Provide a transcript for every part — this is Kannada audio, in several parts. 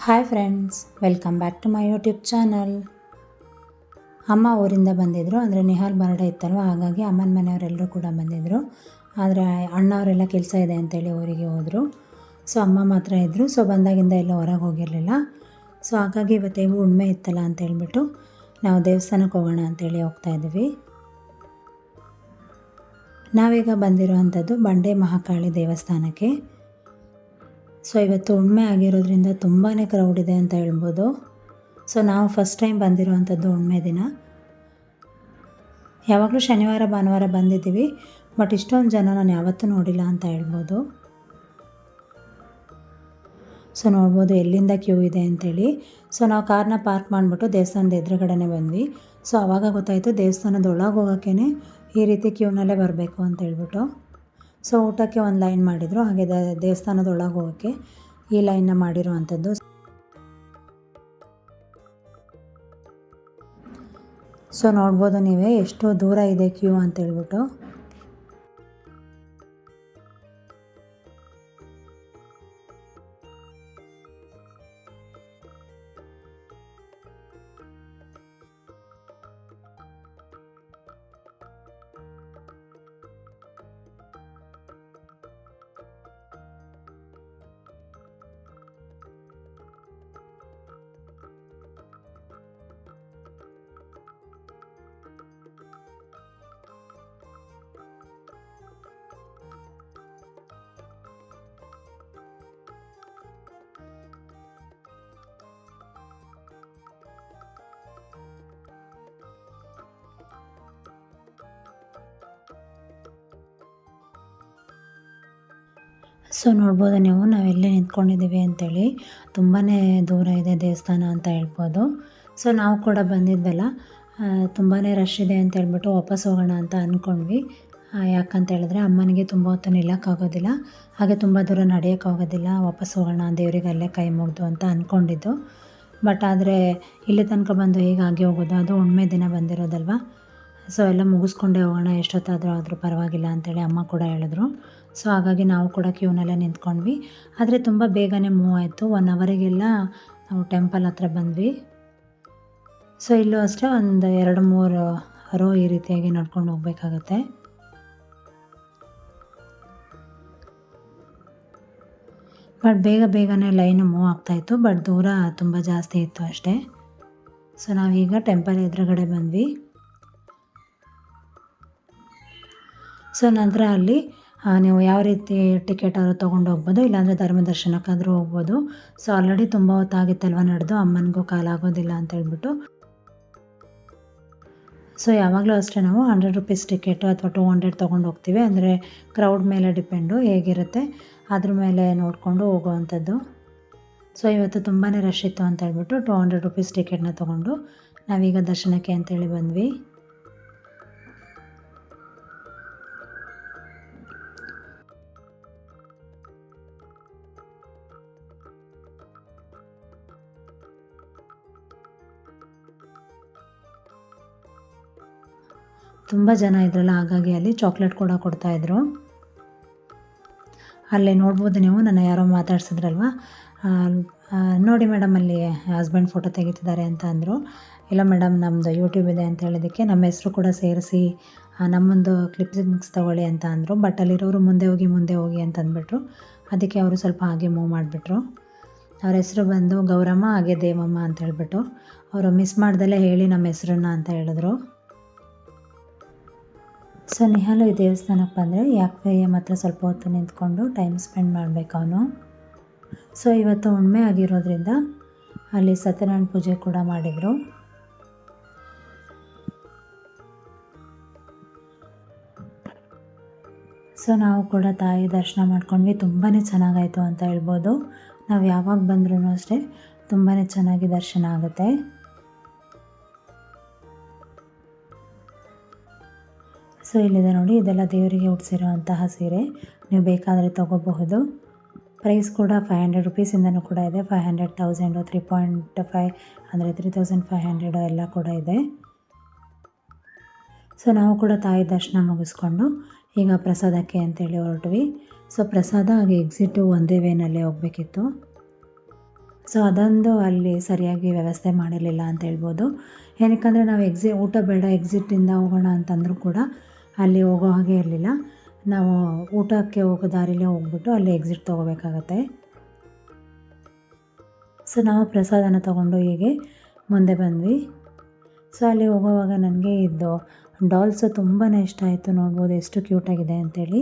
Hi friends, welcome back to my YouTube channel. ಅಮ್ಮ ಊರಿಂದ ಬಂದಿದ್ದರು, ಅಂದರೆ ನಿಹಾಲ್ ಬರ್ಡೇ ಇತ್ತಲ್ವ, ಹಾಗಾಗಿ ಅಮ್ಮನ ಮನೆಯವರೆಲ್ಲರೂ ಕೂಡ ಬಂದಿದ್ದರು. ಆದರೆ ಅಣ್ಣವರೆಲ್ಲ ಕೆಲಸ ಇದೆ ಅಂತೇಳಿ ಊರಿಗೆ ಹೋದರು. ಸೊ ಅಮ್ಮ ಮಾತ್ರ ಇದ್ದರು. ಸೊ ಬಂದಾಗಿಂದ ಎಲ್ಲ ಹೊರಗೆ ಹೋಗಿರಲಿಲ್ಲ. ಸೊ ಹಾಗಾಗಿ ಇವತ್ತೇಗೂ ಉಣ್ಮೆ ಇತ್ತಲ್ಲ ಅಂತೇಳ್ಬಿಟ್ಟು ನಾವು ದೇವಸ್ಥಾನಕ್ಕೆ ಹೋಗೋಣ ಅಂತೇಳಿ ಹೋಗ್ತಾಯಿದ್ವಿ. ನಾವೀಗ ಬಂದಿರೋವಂಥದ್ದು ಬಂಡೆ ಮಹಾಕಾಳಿ ದೇವಸ್ಥಾನಕ್ಕೆ. ಸೊ ಇವತ್ತು ಉಣ್ಮೆ ಆಗಿರೋದ್ರಿಂದ ತುಂಬಾ ಕ್ರೌಡ್ ಇದೆ ಅಂತ ಹೇಳ್ಬೋದು. ಸೊ ನಾವು ಫಸ್ಟ್ ಟೈಮ್ ಬಂದಿರೋವಂಥದ್ದು ಉಣ್ಮೆ ದಿನ. ಯಾವಾಗಲೂ ಶನಿವಾರ ಭಾನುವಾರ ಬಂದಿದ್ದೀವಿ, ಬಟ್ ಇಷ್ಟೊಂದು ಜನ ನಾನು ಯಾವತ್ತೂ ನೋಡಿಲ್ಲ ಅಂತ ಹೇಳ್ಬೋದು. ಸೊ ನೋಡ್ಬೋದು ಎಲ್ಲಿಂದ ಕ್ಯೂ ಇದೆ ಅಂಥೇಳಿ. ಸೊ ನಾವು ಕಾರ್ನ ಪಾರ್ಕ್ ಮಾಡಿಬಿಟ್ಟು ದೇವಸ್ಥಾನದ ಎದುರುಗಡೆನೇ ಬಂದ್ವಿ. ಸೊ ಆವಾಗ ಗೊತ್ತಾಯಿತು ದೇವಸ್ಥಾನದ ಒಳಗೆ ಹೋಗೋಕ್ಕೇ ಈ ರೀತಿ ಕ್ಯೂನಲ್ಲೇ ಬರಬೇಕು ಅಂತ ಹೇಳ್ಬಿಟ್ಟು. ಸೊ ಊಟಕ್ಕೆ ಒಂದು ಲೈನ್ ಮಾಡಿದರು, ಹಾಗೆ ದೇವಸ್ಥಾನದ ಒಳಗೆ ಹೋಗೋಕ್ಕೆ ಈ ಲೈನ್ನ ಮಾಡಿರುವಂಥದ್ದು. ಸೊ ನೋಡ್ಬೋದು ನೀವೇ ಎಷ್ಟು ದೂರ ಇದೆ ಕ್ಯೂ ಅಂತೇಳ್ಬಿಟ್ಟು. ಸೊ ನೋಡ್ಬೋದು ನೀವು ನಾವೆಲ್ಲೇ ನಿಂತ್ಕೊಂಡಿದ್ದೀವಿ ಅಂಥೇಳಿ. ತುಂಬಾ ದೂರ ಇದೆ ದೇವಸ್ಥಾನ ಅಂತ ಹೇಳ್ಬೋದು. ಸೊ ನಾವು ಕೂಡ ಬಂದಿದ್ವಲ್ಲ, ತುಂಬಾ ರಶ್ ಇದೆ ಅಂತ ಹೇಳ್ಬಿಟ್ಟು ವಾಪಸ್ ಹೋಗೋಣ ಅಂತ ಅಂದ್ಕೊಂಡ್ವಿ. ಯಾಕಂತ ಹೇಳಿದ್ರೆ ಅಮ್ಮನಿಗೆ ತುಂಬ ಹೊತ್ತು ನಿಲ್ಲಕ್ಕಾಗೋದಿಲ್ಲ, ಹಾಗೆ ತುಂಬ ದೂರ ನಡೆಯೋಕ್ಕಾಗೋದಿಲ್ಲ. ವಾಪಸ್ ಹೋಗೋಣ ದೇವರಿಗೆ ಅಲ್ಲೇ ಕೈ ಮುಗಿದು ಅಂತ ಅಂದ್ಕೊಂಡಿದ್ದು. ಬಟ್ ಆದರೆ ಇಲ್ಲಿ ತನಕ ಬಂದು ಹೀಗಾಗಿ ಹೋಗೋದು, ಅದು ಹುಣ್ಮೆ ದಿನ ಬಂದಿರೋದಲ್ವ. ಸೊ ಎಲ್ಲ ಮುಗಿಸ್ಕೊಂಡೇ ಹೋಗೋಣ, ಎಷ್ಟೊತ್ತಾದರೂ ಪರವಾಗಿಲ್ಲ ಅಂತೇಳಿ ಅಮ್ಮ ಕೂಡ ಹೇಳಿದ್ರು. ಸೊ ಹಾಗಾಗಿ ನಾವು ಕೂಡ ಕ್ಯೂನಲ್ಲೇ ನಿಂತ್ಕೊಂಡ್ವಿ. ಆದರೆ ತುಂಬ ಬೇಗನೆ ಮೂವ್ ಆಯಿತು. 1 ಅವರಿಗೆಲ್ಲ ನಾವು ಟೆಂಪಲ್ ಹತ್ರ ಬಂದ್ವಿ. ಸೊ ಇಲ್ಲೂ ಅಷ್ಟೇ ಒಂದು 2-3 ರೋ ಈ ರೀತಿಯಾಗಿ ನಡ್ಕೊಂಡು ಹೋಗ್ಬೇಕಾಗತ್ತೆ. ಬಟ್ ಬೇಗನೆ ಲೈನು ಮೂವ್ ಆಗ್ತಾಯಿತ್ತು, ಬಟ್ ದೂರ ತುಂಬ ಜಾಸ್ತಿ ಇತ್ತು ಅಷ್ಟೇ. ಸೊ ನಾವೀಗ ಟೆಂಪಲ್ ಎದುರುಗಡೆ ಬಂದ್ವಿ. ಸೊ ನಂತರ ಅಲ್ಲಿ ನೀವು ಯಾವ ರೀತಿ ಟಿಕೆಟ್ ಆದರೂ ತೊಗೊಂಡು ಹೋಗ್ಬೋದು, ಇಲ್ಲಾಂದರೆ ಧರ್ಮ ದರ್ಶನಕ್ಕಾದರೂ ಹೋಗ್ಬೋದು. ಸೊ ಆಲ್ರೆಡಿ ತುಂಬ ಹೊತ್ತಾಗಿತ್ತಲ್ವ ನಡೆದು, ಅಮ್ಮನಿಗೂ ಕಾಲಾಗೋದಿಲ್ಲ ಅಂತ ಹೇಳ್ಬಿಟ್ಟು. ಸೊ ಯಾವಾಗಲೂ ಅಷ್ಟೇ ನಾವು 100 ರೂಪೀಸ್ ಟಿಕೆಟು ಅಥವಾ 200 ತೊಗೊಂಡು ಹೋಗ್ತೀವಿ. ಅಂದರೆ ಕ್ರೌಡ್ ಮೇಲೆ ಡಿಪೆಂಡು, ಹೇಗಿರುತ್ತೆ ಅದ್ರ ಮೇಲೆ ನೋಡಿಕೊಂಡು ಹೋಗೋವಂಥದ್ದು. ಸೊ ಇವತ್ತು ತುಂಬಾ ರಶ್ ಇತ್ತು ಅಂತ ಹೇಳ್ಬಿಟ್ಟು 200 ರೂಪೀಸ್ ಟಿಕೆಟ್ನ ತೊಗೊಂಡು ನಾವೀಗ ದರ್ಶನಕ್ಕೆ ಅಂತೇಳಿ ಬಂದ್ವಿ. ತುಂಬ ಜನ ಇದ್ರಲ್ಲ, ಹಾಗಾಗಿ ಅಲ್ಲಿ ಚಾಕ್ಲೇಟ್ ಕೂಡ ಕೊಡ್ತಾಯಿದ್ರು. ಅಲ್ಲೇ ನೋಡ್ಬೋದು ನೀವು, ನನ್ನ ಯಾರೋ ಮಾತಾಡ್ಸಿದ್ರಲ್ವ, ನೋಡಿ ಮೇಡಮ್ ಅಲ್ಲಿ ಹಸ್ಬೆಂಡ್ ಫೋಟೋ ತೆಗಿತಿದ್ದಾರೆ ಅಂತ ಅಂದರು. ಇಲ್ಲ ಮೇಡಮ್, ನಮ್ಮದು ಯೂಟ್ಯೂಬ್ ಇದೆ ಅಂತ ಹೇಳಿದ್ದಕ್ಕೆ ನಮ್ಮ ಹೆಸರು ಕೂಡ ಸೇರಿಸಿ ನಮ್ಮೊಂದು ಕ್ಲಿಪ್ಪಿಂಗ್ಸ್ ತೊಗೊಳ್ಳಿ ಅಂತ ಅಂದರು. ಬಟ್ ಅಲ್ಲಿರೋರು ಮುಂದೆ ಹೋಗಿ ಅಂತ ಅಂದ್ಬಿಟ್ರು. ಅದಕ್ಕೆ ಅವರು ಸ್ವಲ್ಪ ಹಾಗೆ ಮೂವ್ ಮಾಡಿಬಿಟ್ರು. ಅವ್ರ ಹೆಸರು ಬಂದು ಗೌರಮ್ಮ, ಹಾಗೆ ದೇವಮ್ಮ ಅಂತ ಹೇಳ್ಬಿಟ್ಟು. ಅವರು ಮಿಸ್ ಮಾಡ್ದಲ್ಲೇ ಹೇಳಿ ನಮ್ಮ ಹೆಸರನ್ನ ಅಂತ ಹೇಳಿದ್ರು. ಸೊ ನಿಹಾಲು ಈ ದೇವಸ್ಥಾನಕ್ಕೆ ಬಂದರೆ ಯಾಕೆ ಮಾತ್ರ ಸ್ವಲ್ಪ ಹೊತ್ತು ನಿಂತ್ಕೊಂಡು ಟೈಮ್ ಸ್ಪೆಂಡ್ ಮಾಡಬೇಕು ಅವನು. ಸೊ ಇವತ್ತು ಹುಣ್ಮೆ ಆಗಿರೋದ್ರಿಂದ ಅಲ್ಲಿ ಸತ್ಯನಾರಾಯಣ ಪೂಜೆ ಕೂಡ ಮಾಡಿದರು. ಸೊ ನಾವು ಕೂಡ ತಾಯಿ ದರ್ಶನ ಮಾಡ್ಕೊಂಡ್ವಿ. ತುಂಬಾ ಚೆನ್ನಾಗಾಯಿತು ಅಂತ ಹೇಳ್ಬೋದು. ನಾವು ಯಾವಾಗ ಬಂದ್ರೂ ಅಷ್ಟೇ ತುಂಬಾ ಚೆನ್ನಾಗಿ ದರ್ಶನ ಆಗುತ್ತೆ. ಸೊ ಇಲ್ಲಿದೆ ನೋಡಿ, ಇದೆಲ್ಲ ದೇವರಿಗೆ ಉಡಿಸಿರೋ ಅಂತಹ ಸೀರೆ. ನೀವು ಬೇಕಾದರೆ ತೊಗೋಬಹುದು. ಪ್ರೈಸ್ ಕೂಡ 500 ರೂಪೀಸಿಂದನೂ ಕೂಡ ಇದೆ. 500, 1000, 3.5 ಅಂದರೆ 3500 ಎಲ್ಲ ಕೂಡ ಇದೆ. ಸೊ ನಾವು ಕೂಡ ತಾಯಿ ದರ್ಶನ ಮುಗಿಸ್ಕೊಂಡು ಈಗ ಪ್ರಸಾದಕ್ಕೆ ಅಂತೇಳಿ ಹೊರಟ್ವಿ. ಸೊ ಪ್ರಸಾದ ಹಾಗೆ ಎಕ್ಸಿಟು ಒಂದೇ ವೇನಲ್ಲೇ ಹೋಗಬೇಕಿತ್ತು. ಸೊ ಅದೊಂದು ಅಲ್ಲಿ ಸರಿಯಾಗಿ ವ್ಯವಸ್ಥೆ ಮಾಡಿರಲಿಲ್ಲ ಅಂತ ಹೇಳ್ಬೋದು. ಏನಕ್ಕಂದರೆ ನಾವು ಊಟ ಬೇಡ ಎಕ್ಸಿಟಿಂದ ಹೋಗೋಣ ಅಂತಂದರೂ ಕೂಡ ಅಲ್ಲಿ ಹೋಗೋ ಹಾಗೆ ಇರಲಿಲ್ಲ. ನಾವು ಊಟಕ್ಕೆ ಹೋಗೋ ದಾರಿಲೇ ಹೋಗ್ಬಿಟ್ಟು ಅಲ್ಲಿ ಎಕ್ಸಿಟ್ ತೊಗೋಬೇಕಾಗತ್ತೆ. ಸೊ ನಾವು ಪ್ರಸಾದನ ತೊಗೊಂಡು ಹೀಗೆ ಮುಂದೆ ಬಂದ್ವಿ. ಸೊ ಅಲ್ಲಿ ಹೋಗೋವಾಗ ನನಗೆ ಇದು ಡಾಲ್ಸು ತುಂಬಾ ಇಷ್ಟ ಆಯಿತು. ನೋಡ್ಬೋದು ಎಷ್ಟು ಕ್ಯೂಟಾಗಿದೆ ಅಂತೇಳಿ.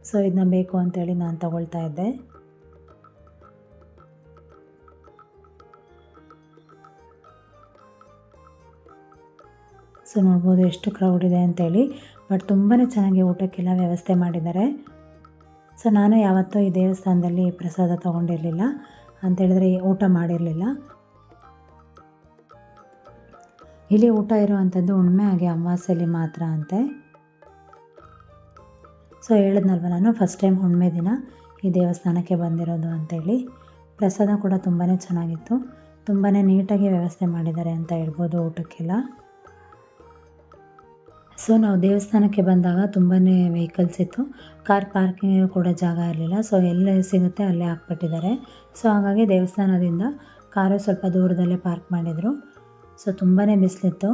ಸೊ ಇದನ್ನ ಬೇಕು ಅಂತೇಳಿ ನಾನು ತಗೊಳ್ತಾ ಇದ್ದೆ. ಸೊ ನೋಡ್ಬೋದು ಎಷ್ಟು ಕ್ರೌಡ್ ಇದೆ ಅಂತೇಳಿ. ಬಟ್ ತುಂಬಾ ಚೆನ್ನಾಗಿ ಊಟಕ್ಕೆಲ್ಲ ವ್ಯವಸ್ಥೆ ಮಾಡಿದ್ದಾರೆ. ಸೊ ನಾನು ಯಾವತ್ತೂ ಈ ದೇವಸ್ಥಾನದಲ್ಲಿ ಪ್ರಸಾದ ತೊಗೊಂಡಿರಲಿಲ್ಲ, ಅಂತೇಳಿದ್ರೆ ಊಟ ಮಾಡಿರಲಿಲ್ಲ. ಇಲ್ಲಿ ಊಟ ಇರುವಂಥದ್ದು ಹುಣ್ಣಿಮೆ ಹಾಗೆ ಅಮಾವಾಸ್ಯೆಯಲ್ಲಿ ಮಾತ್ರ ಅಂತೆ. ಸೊ ಹೇಳಿದ್ನಲ್ವ ನಾನು ಫಸ್ಟ್ ಟೈಮ್ ಹುಣ್ಣಿಮೆ ದಿನ ಈ ದೇವಸ್ಥಾನಕ್ಕೆ ಬಂದಿರೋದು ಅಂತೇಳಿ. ಪ್ರಸಾದ ಕೂಡ ತುಂಬಾ ಚೆನ್ನಾಗಿತ್ತು. ತುಂಬಾ ನೀಟಾಗಿ ವ್ಯವಸ್ಥೆ ಮಾಡಿದ್ದಾರೆ ಅಂತ ಹೇಳ್ಬೋದು ಊಟಕ್ಕೆಲ್ಲ. ಸೊ ನಾವು ದೇವಸ್ಥಾನಕ್ಕೆ ಬಂದಾಗ ತುಂಬಾ ವೆಹಿಕಲ್ಸ್ ಇತ್ತು. ಕಾರ್ ಪಾರ್ಕಿಂಗ್ ಕೂಡ ಜಾಗ ಇರಲಿಲ್ಲ. ಸೊ ಎಲ್ಲಿ ಸಿಗುತ್ತೆ ಅಲ್ಲೇ ಹಾಕ್ಬಿಟ್ಟಿದ್ದಾರೆ. ಸೊ ಹಾಗಾಗಿ ದೇವಸ್ಥಾನದಿಂದ ಕಾರು ಸ್ವಲ್ಪ ದೂರದಲ್ಲೇ ಪಾರ್ಕ್ ಮಾಡಿದರು. ಸೊ ತುಂಬಾ ಬಿಸಿಲಿತ್ತು.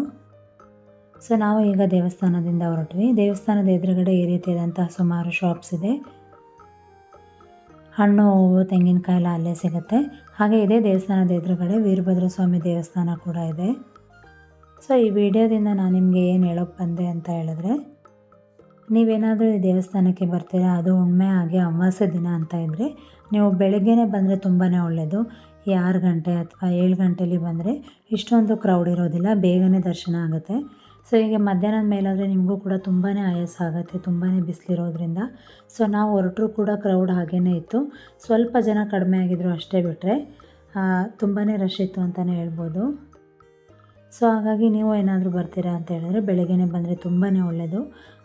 ಸೊ ನಾವು ಈಗ ದೇವಸ್ಥಾನದಿಂದ ಹೊರಟ್ವಿ. ದೇವಸ್ಥಾನದ ಎದುರುಗಡೆ ಈ ರೀತಿಯಾದಂತಹ ಸುಮಾರು ಶಾಪ್ಸ್ ಇದೆ. ಹಣ್ಣು, ಹೂವು, ತೆಂಗಿನಕಾಯಿ ಎಲ್ಲ ಅಲ್ಲೇ ಸಿಗುತ್ತೆ. ಹಾಗೆ ಇದೇ ದೇವಸ್ಥಾನದ ಎದುರುಗಡೆ ವೀರಭದ್ರ ಸ್ವಾಮಿ ದೇವಸ್ಥಾನ ಕೂಡ ಇದೆ. ಸೊ ಈ ವಿಡಿಯೋದಿಂದ ನಾನು ನಿಮಗೆ ಏನು ಹೇಳೋಕ್ಕೆ ಬಂದೆ ಅಂತ ಹೇಳಿದ್ರೆ, ನೀವೇನಾದರೂ ಈ ದೇವಸ್ಥಾನಕ್ಕೆ ಬರ್ತೀರಾ, ಅದು ಹುಣ್ಣಿಮೆ ಹಾಗೆ ಅಮಾವಾಸ್ಯೆ ದಿನ ಅಂತ ಇದ್ದರೆ ನೀವು ಬೆಳಗ್ಗೆನೇ ಬಂದರೆ ತುಂಬಾ ಒಳ್ಳೆಯದು. ಈ 6 ಗಂಟೆ ಅಥವಾ 7 ಗಂಟೆಲಿ ಬಂದರೆ ಇಷ್ಟೊಂದು ಕ್ರೌಡ್ ಇರೋದಿಲ್ಲ, ಬೇಗನೆ ದರ್ಶನ ಆಗುತ್ತೆ. ಸೊ ಹೀಗೆ ಮಧ್ಯಾಹ್ನದ ಮೇಲಾದರೆ ನಿಮಗೂ ಕೂಡ ತುಂಬಾ ಆಯಾಸ ಆಗುತ್ತೆ, ತುಂಬಾ ಬಿಸಿಲಿರೋದ್ರಿಂದ. ಸೊ ನಾವು ಹೊರಟರೂ ಕೂಡ ಕ್ರೌಡ್ ಹಾಗೇ ಇತ್ತು. ಸ್ವಲ್ಪ ಜನ ಕಡಿಮೆ ಆಗಿದ್ರು ಅಷ್ಟೇ, ಬಿಟ್ಟರೆ ತುಂಬಾ ರಶ್ ಇತ್ತು ಅಂತಲೇ ಹೇಳ್ಬೋದು. ಸೊ ಹಾಗಾಗಿ ನೀವು ಏನಾದರೂ ಬರ್ತೀರಾ ಅಂತ ಹೇಳಿದ್ರೆ ಬೆಳಗ್ಗೆನೇ ಬಂದರೆ ತುಂಬಾ ಒಳ್ಳೆಯದು.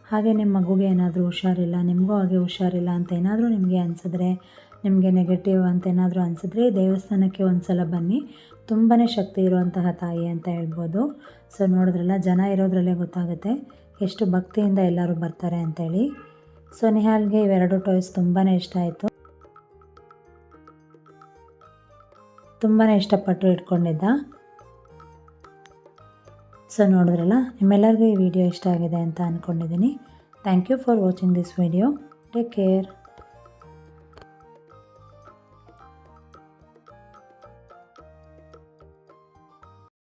ಹಾಗೆ ನಿಮ್ಮ ಮಗುಗೆ ಏನಾದರೂ ಹುಷಾರಿಲ್ಲ, ನಿಮಗೂ ಹಾಗೆ ಹುಷಾರಿಲ್ಲ ಅಂತ ಏನಾದರೂ ನಿಮಗೆ ಅನಿಸಿದ್ರೆ, ನಿಮಗೆ ನೆಗೆಟಿವ್ ಅಂತ ಏನಾದರೂ ಅನಿಸಿದ್ರೆ ದೇವಸ್ಥಾನಕ್ಕೆ ಒಂದು ಸಲ ಬನ್ನಿ. ತುಂಬಾ ಶಕ್ತಿ ಇರುವಂತಹ ತಾಯಿ ಅಂತ ಹೇಳ್ಬೋದು. ಸೊ ನೋಡಿದ್ರಲ್ಲ, ಜನ ಇರೋದ್ರಲ್ಲೇ ಗೊತ್ತಾಗುತ್ತೆ ಎಷ್ಟು ಭಕ್ತಿಯಿಂದ ಎಲ್ಲರೂ ಬರ್ತಾರೆ ಅಂತೇಳಿ. ಸೊ ನಿಹಾಲ್ಗೆ ಇವೆರಡು ಟಾಯ್ಸ್ ತುಂಬಾ ಇಷ್ಟ ಆಯಿತು. ತುಂಬಾ ಇಷ್ಟಪಟ್ಟು ಇಟ್ಕೊಂಡಿದ್ದ. ಸೊ ನೋಡಿದ್ರಲ್ಲ, ನಿಮ್ಮೆಲ್ಲರಿಗೂ ಈ ವಿಡಿಯೋ ಇಷ್ಟ ಆಗಿದೆ ಅಂತ ಅಂದ್ಕೊಂಡಿದ್ದೀನಿ. Thank you for watching this video. Take care.